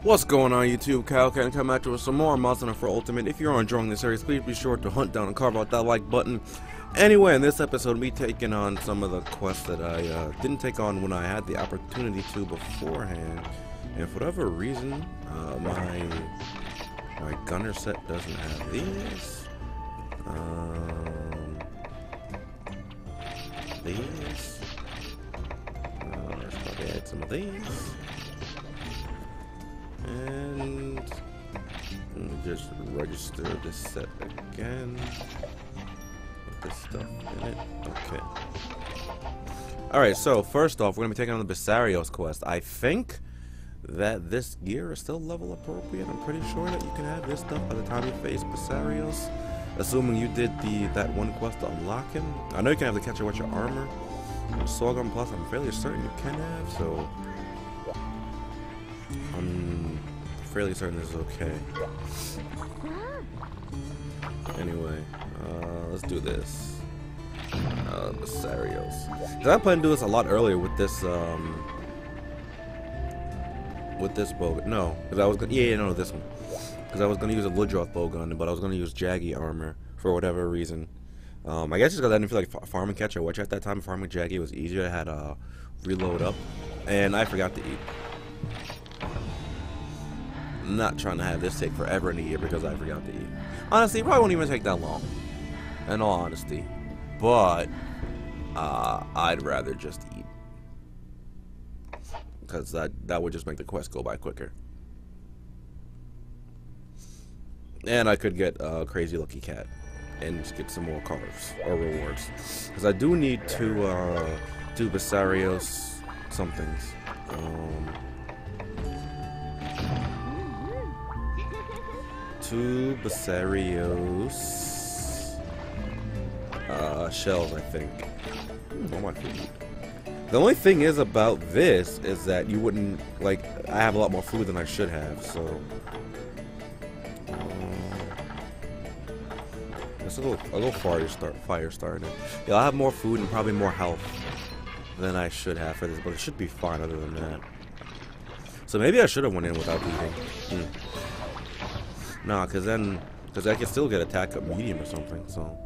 What's going on YouTube? Kyle can come at you with some more Monster Hunter Ultimate. If you're enjoying this series, please be sure to hunt down and carve out that like button. Anyway, in this episode, me taking on some of the quests that I didn't take on when I had the opportunity to beforehand. And for whatever reason, my gunner set doesn't have these. Let's probably add some of these. And let me just register this set again with this stuff in it. Okay. Alright, so first off, we're going to be taking on the Bessarios quest. I think that this gear is still level appropriate. I'm pretty sure that you can have this stuff by the time you face Bessarios, assuming you did that one quest to unlock him. I know you can have the Catcher with your armor. Sorghum Plus, I'm fairly certain you can have, so I'm fairly certain this is okay. Anyway, let's do this. Bessarios. Cause I plan to do this a lot earlier with this bow. No, because I was gonna, this one. Because I was gonna use a Ludroth bow gun, but I was gonna use Jaggy armor for whatever reason. I guess just because I didn't feel like farming Catcher Witch at that time. Farming Jaggy was easier. I had reload up, and I forgot to eat. I'm not trying to have this take forever in a year because I forgot to eat. Honestly, it probably won't even take that long, in all honesty. But I'd rather just eat, because that would just make the quest go by quicker. And I could get a Crazy Lucky Cat and just get some more carves or rewards, because I do need to do Bessarios somethings. Two Bessarios shells, I think. Oh my food. The only thing is about this is that you wouldn't, like, I have a lot more food than I should have, so let's go fire starter. Yeah, I'll have more food and probably more health than I should have for this, but it should be fine other than that. So maybe I should have went in without eating. Nah, because I can still get attack up medium or something, so,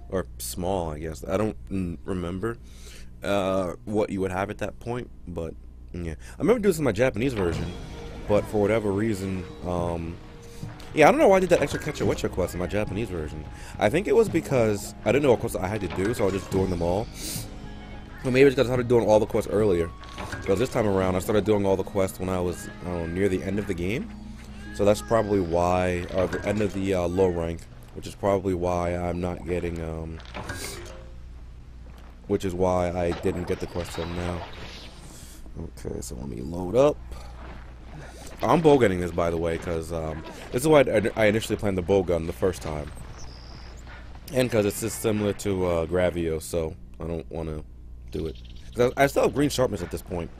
or small, I guess. I don't remember what you would have at that point, but yeah. I remember doing this in my Japanese version, but for whatever reason, yeah, I don't know why I did that extra Catcher Witcher quest in my Japanese version. I think it was because I didn't know what quests I had to do, so I was just doing them all. Or maybe it's because I started doing all the quests earlier. Because this time around, I started doing all the quests when I was near the end of the game. So that's probably why, or the end of the low rank, which is probably why I'm not getting, which is why I didn't get the quest done now. Okay, so let me load up. I'm bow gunning this, by the way, because this is why I initially planned the bow gun the first time. And because it's just similar to Gravio, so I don't want to do it. I still have green sharpness at this point.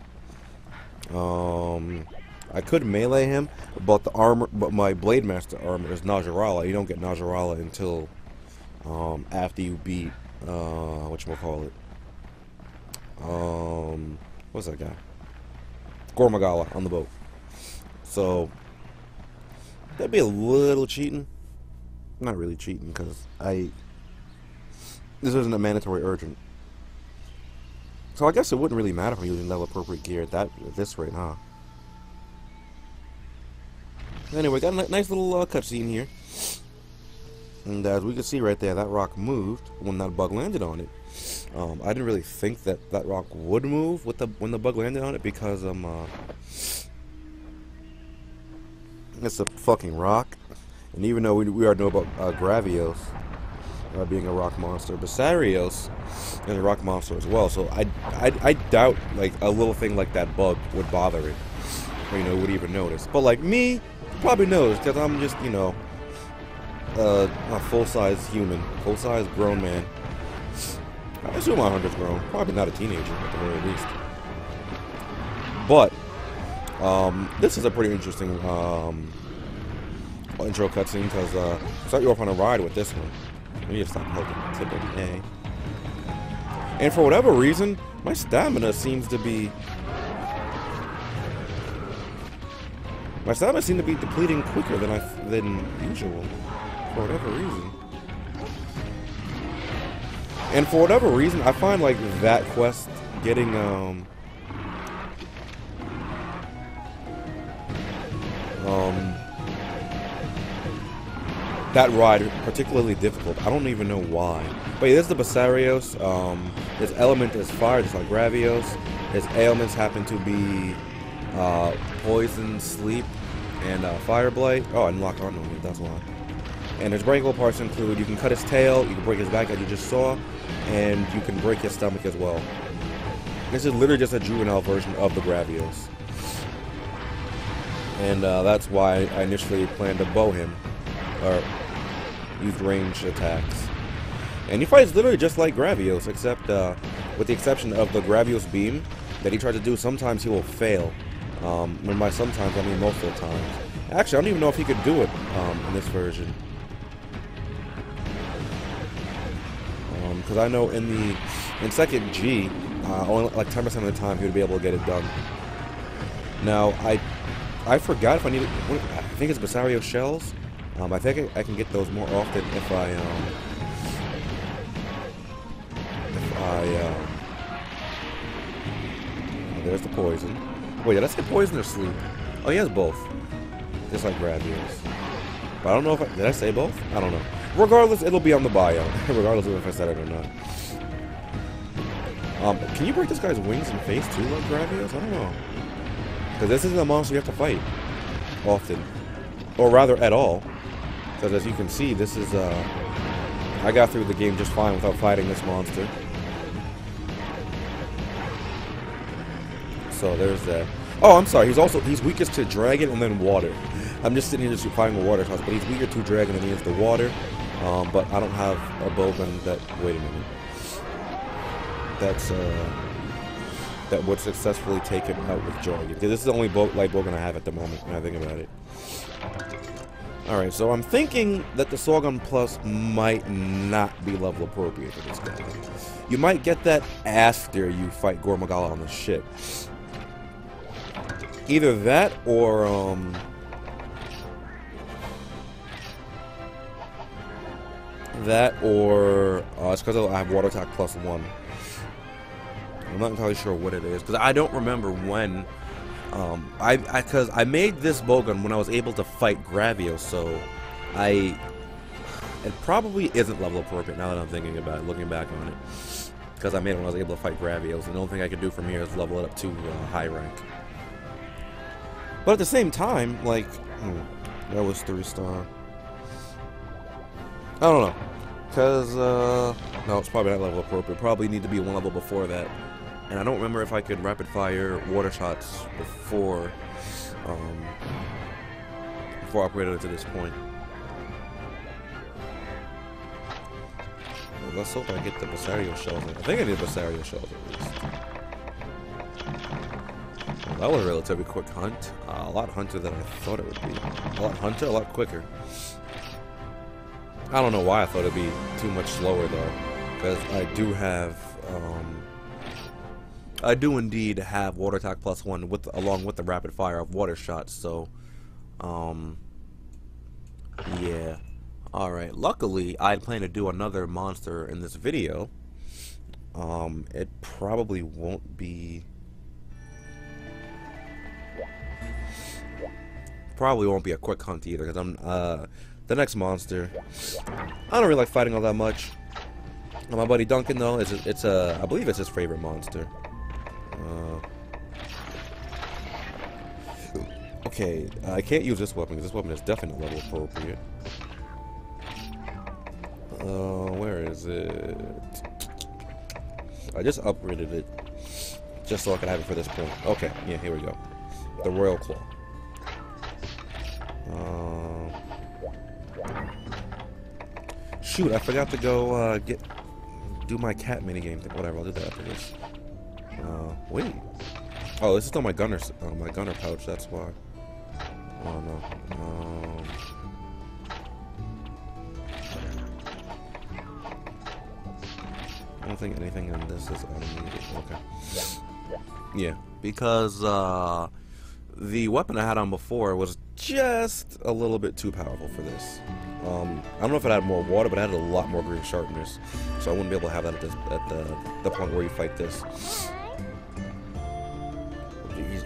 I could melee him, but the armor, but my Blade Master armor is Najarala. You don't get Najarala until after you beat whatchamacallit. What's that guy? Gormagala on the boat. So that'd be a little cheating. Not really cheating, because this isn't a mandatory urgent. So I guess it wouldn't really matter if I'm using level appropriate gear at this rate, huh? Anyway, got a nice little cutscene here, and as we can see right there, that rock moved when that bug landed on it. I didn't really think that rock would move when the bug landed on it, because it's a fucking rock, and even though we already know about Gravios being a rock monster, Bessarios is a rock monster as well. So I doubt like a little thing like that bug would bother it, or would even notice. But like me, probably knows, because I'm just, a full-size human, full-size grown man. I assume 100's grown, probably not a teenager at the very least. But this is a pretty interesting intro cutscene, because start you off on a ride with this one. Let me just stop holding tip of the A. And for whatever reason, my stamina seems to be My stamina seemed to be depleting quicker than usual, for whatever reason. And for whatever reason, I find like that quest getting that ride particularly difficult. I don't even know why. But yeah, this is the Basarios. His element is fire, just like Gravios. His ailments happen to be poison, sleep, and fire blight. Oh, and lock on me, that's why. And his breakable parts include: you can cut his tail, you can break his back as you just saw, and you can break his stomach as well. This is literally just a juvenile version of the Gravios. And that's why I initially planned to bow him, or use ranged attacks. And he fights literally just like Gravios, except with the exception of the Gravios beam that he tried to do. Sometimes he will fail. And by sometimes I mean most of the times. Actually, I don't even know if he could do it in this version. Because I know in second G, only like 10% of the time he would be able to get it done. Now I forgot if I needed. I think it's Basario shells. I think I can get those more often if there's the poison. Wait, did I say poison or sleep? Oh, he has both. Just like Gravios. But I don't know if did I say both? I don't know. Regardless, it'll be on the bio. Regardless of if I said it or not. Can you break this guy's wings and face too, like Gravios? I don't know. Because this isn't a monster you have to fight often. Or rather, at all. Because as you can see, this is, I got through the game just fine without fighting this monster. So there's that. Oh, I'm sorry. He's weakest to dragon and then water. I'm just sitting here just fighting a water toss, but he's weaker to dragon and he is the water. But I don't have a bowgun that. Wait a minute. That would successfully take him out with joy. This is the only light bowgun I have at the moment when I think about it. Alright, so I'm thinking that the Sorghum Plus might not be level appropriate for this guy. You might get that after you fight Gormagala on the ship. Either that or it's because I have Water Attack +1. I'm not entirely sure what it is because I don't remember when. Because I made this bowgun when I was able to fight Gravios, so it probably isn't level appropriate now that I'm thinking about it, looking back on it. Because I made it when I was able to fight Gravios, and the only thing I could do from here is level it up to high rank. But at the same time, like, that was 3-star. I don't know. Because, no, it's probably not level appropriate. Probably need to be one level before that. And I don't remember if I could rapid fire water shots before upgraded it to this point. Well, let's hope I get the Basario shells. I think I need Basario shells at least. Well, that was a relatively quick hunt. A lot hunter than I thought it would be. A lot hunter, a lot quicker. I don't know why I thought it'd be too much slower though, because I do have. I do indeed have Water Attack +1 along with the rapid fire of water shots, so yeah. Alright, luckily I plan to do another monster in this video. It probably won't be a quick hunt either, because I'm the next monster. I don't really like fighting all that much. My buddy Duncan though, I believe it's his favorite monster. Okay, I can't use this weapon because this weapon is definitely level appropriate. Where is it? I just upgraded it just so I can have it for this point. Okay, yeah, here we go. The Royal Claw. Shoot, I forgot to go do my cat minigame thing. Whatever, I'll do that after this. Wait. Oh, this is still my gunner pouch. That's why. Oh no. I don't think anything in this is unneeded. Okay. Yeah, because the weapon I had on before was just a little bit too powerful for this. I don't know if it had more water, but it had a lot more green sharpness, so I wouldn't be able to have that at the point where you fight this.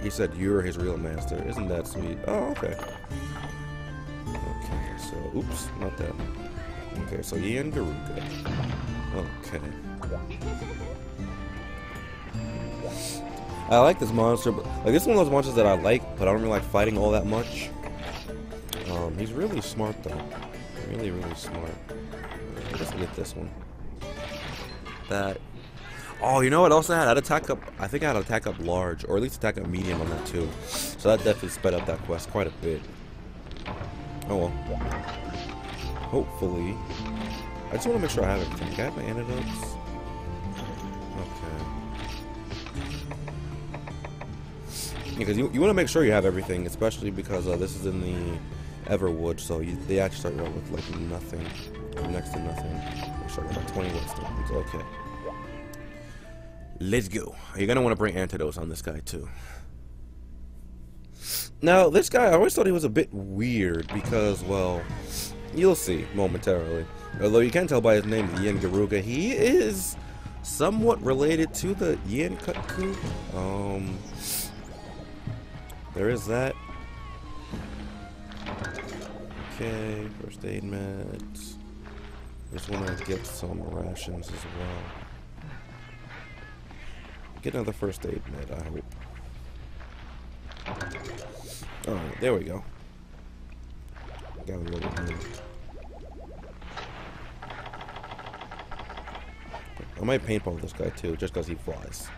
He said you're his real master. Isn't that sweet? Oh, okay. Okay, so oops, not that. Okay, so Yen Garuga. Okay. I like this monster, but like this is one of those monsters that I like, but I don't really like fighting all that much. He's really smart though. Really, really smart. Let's get this one. That. Oh, you know what else I had? I'd attack up. I think I had attack up large, or at least attack up medium on that too. So that definitely sped up that quest quite a bit. Oh well. Hopefully. I just want to make sure I have everything. Can I have my antidotes? Okay. Because you want to make sure you have everything, especially because this is in the Everwood, so they actually start out with like nothing, next to nothing. Make sure I got about 20 stones. Okay. Let's go. You're gonna want to bring antidotes on this guy too. Now, this guy, I always thought he was a bit weird because, well, you'll see momentarily. Although you can tell by his name, the Yen Garuga, he is somewhat related to the Yen Kutku. There is that. Okay, first aid meds. Just want to get some rations as well. Get another first aid med, I hope. Alright, there we go. Got a little bit. I might paintball this guy too, just because he flies.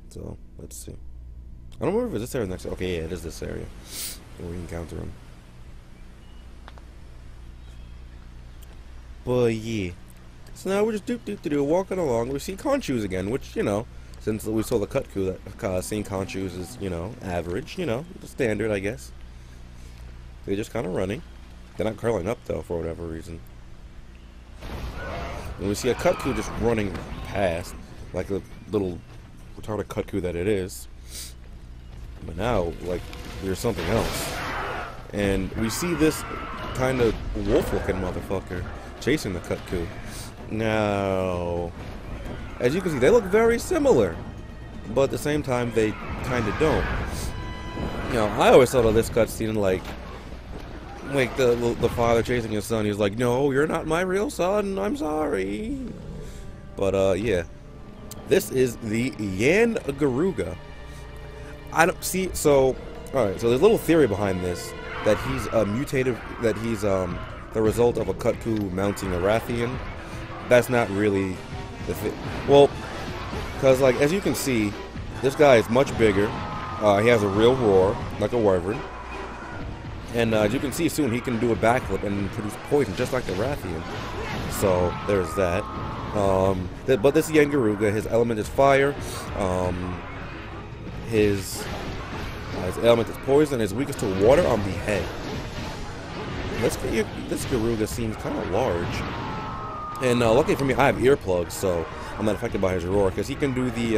So, let's see. I don't remember if it's this area next. Okay, yeah, it is this area where we encounter him. But yeah. So now we're just walking along. We see Conchus again, which, you know, since we saw the Kutku, that seeing Conchus is, you know, average, you know, standard, I guess. They're just kind of running. They're not curling up, though, for whatever reason. And we see a Kutku just running past, like a little retarded Kutku that it is. But now, like, there's something else. And we see this kind of wolf-looking motherfucker chasing the Kutku. Now, as you can see, they look very similar, but at the same time, they kind of don't. You know, I always thought of this cutscene like the father chasing his son. He's like, "No, you're not my real son. I'm sorry." But yeah, this is the Yen Garuga. I don't see. So, all right. So there's a little theory behind this that he's mutated. That he's the result of a Kutku mounting a Rathian. That's not really the thing. Well, because, like, as you can see, this guy is much bigger. He has a real roar, like a wyvern. And as you can see soon, he can do a backflip and produce poison, just like the Rathian. So, there's that. But this Yen Garuga, his element is fire. His element is poison. His weakest to water on the head. This Garuga seems kind of large. And luckily for me, I have earplugs, so I'm not affected by his roar, because he can do the,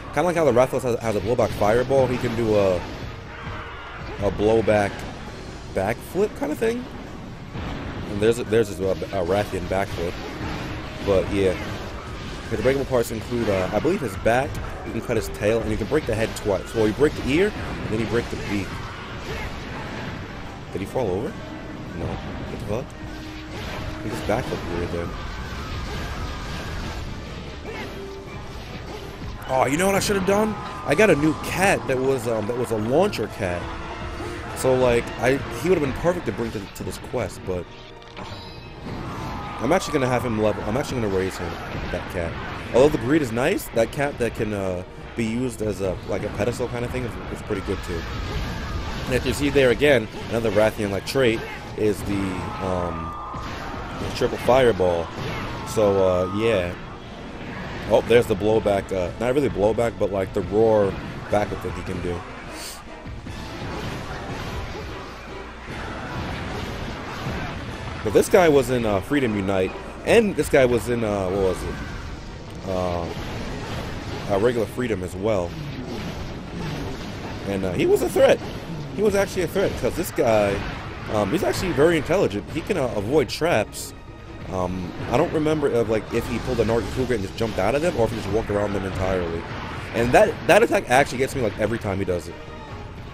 kind of like how the Rathalos has a blowback fireball, he can do a blowback backflip kind of thing. And there's a Rathian backflip. But yeah, his breakable parts include, I believe his back, you can cut his tail, and you can break the head twice. Well, you break the ear, and then you break the beak. Did he fall over? No. What the fuck? He just backflipped weird then. Oh, you know what I should have done? I got a new cat that was a launcher cat. So like he would have been perfect to bring to this quest, but I'm actually gonna have him level. I'm actually gonna raise him, that cat. Although the breed is nice, that cat that can be used as a pedestal kind of thing is pretty good too. And if you see there again, another Rathian-like trait is the triple fireball. So yeah. Oh, there's the blowback. Not really blowback, but like the roar backup that he can do. But this guy was in Freedom Unite, and this guy was in what was it? Regular Freedom as well. And he was a threat. He was actually a threat, because this guy, he's actually very intelligent. He can avoid traps. I don't remember like if he pulled a Nargacuga and just jumped out of them, or if he just walked around them entirely. And that attack actually gets me like every time he does it,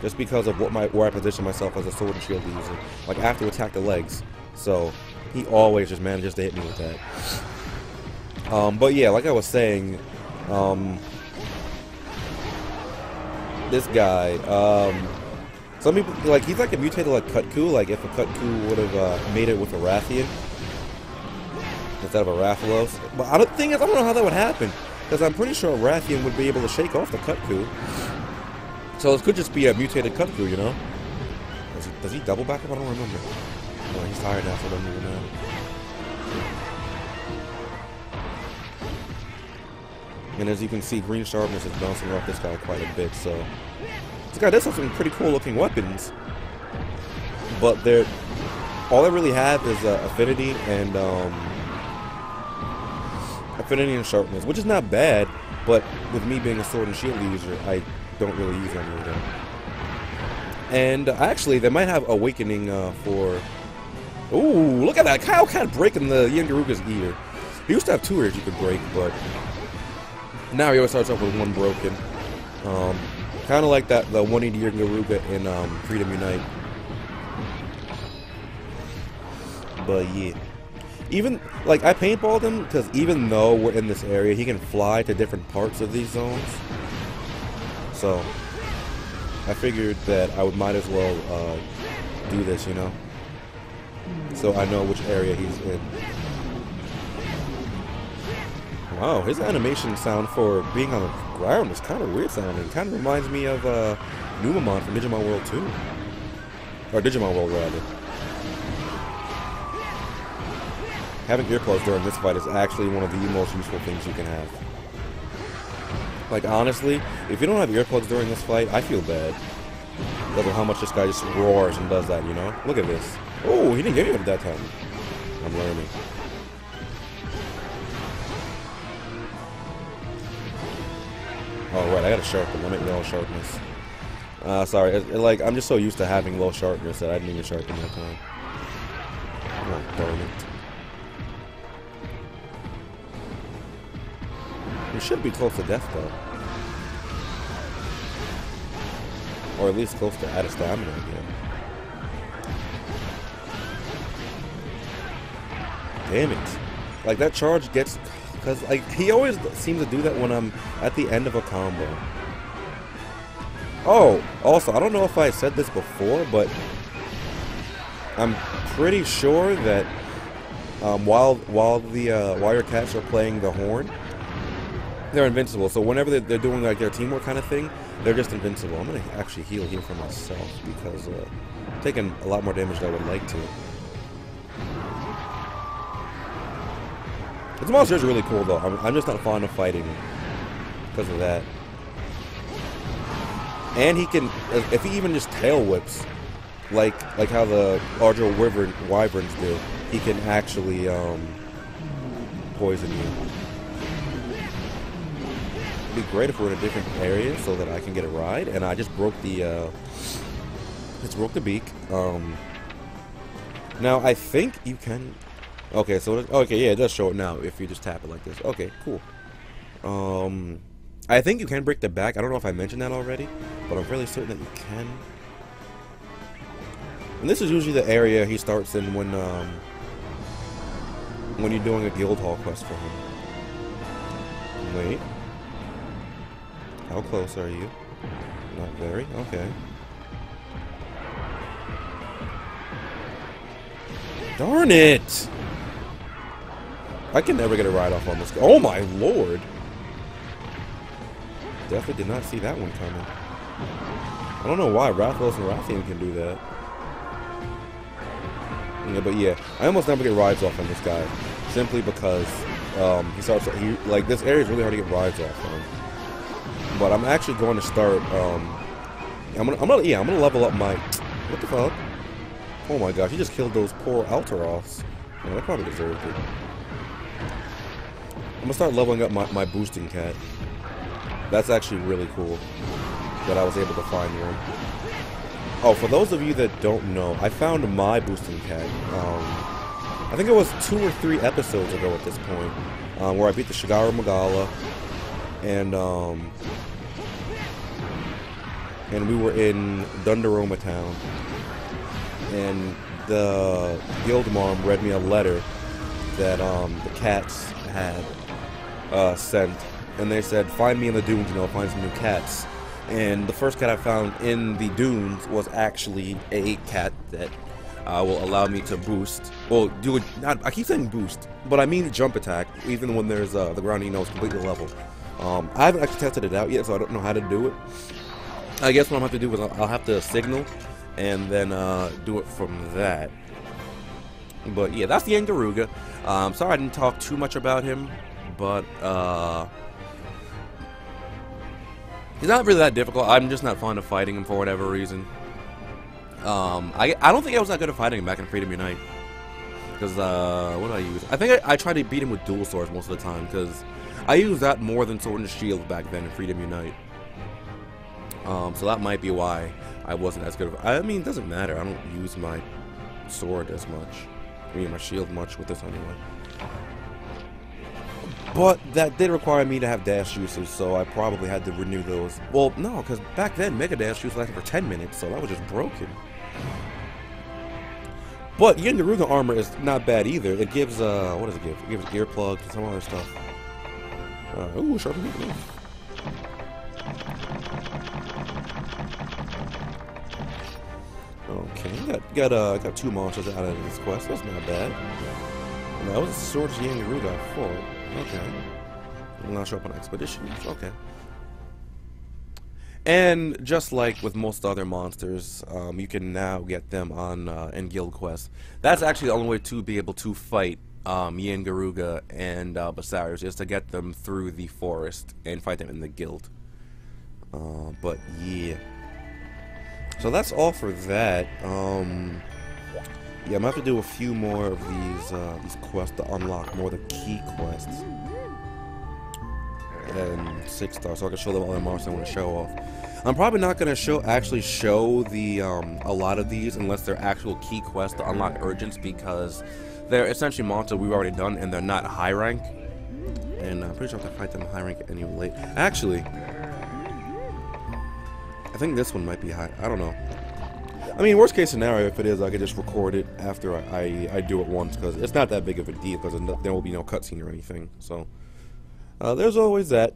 just because of where I position myself as a sword and shield user. Like I have to attack the legs, so he always just manages to hit me with that. But yeah, like I was saying, this guy, some people like he's like a mutated like Kutku. Like if a Kutku would have made it with a Rathian instead of a Rathalos. But the thing is, I don't know how that would happen, because I'm pretty sure a Rathian would be able to shake off the Kutku. So this could just be a mutated Kutku, you know? Does he double back up? I don't remember. Oh, he's tired now, so I don't even know. And as you can see, green sharpness is bouncing off this guy quite a bit, so this guy does have some pretty cool looking weapons, but all they really have is affinity and sharpness, which is not bad, but with me being a sword and shield user, I don't really use any of them. And actually, they might have awakening for. Ooh, look at that! Kyle kind of breaking the Yangaruga's ear. He used to have 2 ears you could break, but now he always starts off with 1 broken. Kind of like the 180 Yangaruga in Freedom Unite. But yeah. Even, like, I paintballed him because even though we're in this area, he can fly to different parts of these zones. So, I figured that I might as well do this, you know? So I know which area he's in. Wow, his animation sound for being on the ground is kind of weird sounding. It kind of reminds me of Numamon from Digimon World 2. Or Digimon World, rather. Having earplugs during this fight is actually one of the most useful things you can have. Like, honestly, if you don't have earplugs during this fight, I feel bad. Because of how much this guy just roars and does that, you know? Look at this. Oh, he didn't give me it that time. I'm learning. Oh, right, I gotta sharpen. Limit low sharpness. Sorry, like, I'm just so used to having low sharpness that I didn't even sharpen that time. Oh, darn it. We should be close to death, though. Or at least close to out of stamina again. Damn it. Like, that charge gets... Because, like, he always seems to do that when I'm at the end of a combo. Oh, also, I don't know if I said this before, but I'm pretty sure that while your cats are playing the horn, they're invincible. So whenever they're doing like their teamwork kind of thing, they're just invincible. I'm gonna actually heal here for myself because I'm taking a lot more damage than I would like to. This monster is really cool though. I'm just not fond of fighting because of that. And he can, if he even just tail whips, like how the larger wyverns do, he can actually poison you. It'd be great if we're in a different area so that I can get a ride. And I just broke the beak. Now I think you can. Okay, so okay, yeah, it does show it now if you just tap it like this. Okay, cool. I think you can break the back. I don't know if I mentioned that already, but I'm fairly certain that you can. And this is usually the area he starts in when you're doing a guild hall quest for him. Wait. How close are you? Not very. Okay. Darn it! I can never get a ride off on this guy. Oh my lord! Definitely did not see that one coming. I don't know why Rathalos and Rathian can do that. Yeah, but yeah, I almost never get rides off on this guy, simply because like this area is really hard to get rides off on. But I'm actually going to start. I'm gonna level up my. What the fuck? Oh my gosh, he just killed those poor Alteroths. Yeah, that probably deserved it. I'm gonna start leveling up my boosting cat. That's actually really cool. that I was able to find one. Oh, for those of you that don't know, I found my boosting cat. I think it was 2 or 3 episodes ago at this point, where I beat the Shigara Magala, and we were in Dundoroma Town, and the guild mom read me a letter that the cats had sent, and they said, find me in the dunes, find some new cats. And the first cat I found in the dunes was actually a cat that will allow me to boost. Well, do it. I keep saying boost, but I mean jump attack, even when there's the ground is completely level. I haven't actually tested it out yet, so I don't know how to do it. I guess what I'm going to have to do is I'll have to signal and then do it from that. But yeah, that's the Yangaruga. Sorry I didn't talk too much about him, but he's not really that difficult. I'm just not fond of fighting him for whatever reason. I don't think I was that good at fighting him back in Freedom Unite. Because, what did I use? I think I tried to beat him with dual swords most of the time, because I used that more than Sword and Shield back then in Freedom Unite. So that might be why I wasn't as good of. I mean, it doesn't matter. I don't use my sword as much. I mean, my shield much with this anyway. But that did require me to have dash juices, so I probably had to renew those. Well, no, because back then, Mega Dash juice lasted for 10 minutes, so that was just broken. But Yangaruga armor is not bad either. It gives, what does it give? It gives earplugs and some other stuff. Ooh, sharpen knife. Okay, got 2 monsters out of this quest. That's not bad. And that was a Sword Yangaruga I fought. Okay. I'm not sure up on expeditions. Okay. And just like with most other monsters, you can now get them on in guild quests. That's actually the only way to be able to fight Yangaruga and Basarius, is to get them through the forest and fight them in the guild. But yeah. So that's all for that. Yeah, I'm gonna have to do a few more of these quests to unlock more of the key quests. And 6 stars, so I can show them all the monsters I want to show off. I'm probably not gonna actually show the a lot of these unless they're actual key quests to unlock urgents, because they're essentially monsters we've already done and they're not high rank. And I'm pretty sure I can fight them high rank anyway. Actually, I think this one might be high. I don't know. I mean, worst case scenario, if it is, I could just record it after I do it once, because it's not that big of a deal, because there will be no cutscene or anything. So, there's always that.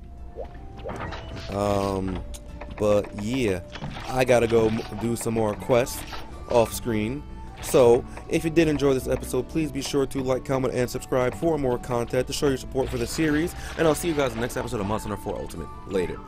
But yeah, I gotta go do some more quests off screen. So, if you did enjoy this episode, please be sure to like, comment, and subscribe for more content to show your support for the series. And I'll see you guys in the next episode of Monster Hunter 4 Ultimate. Later.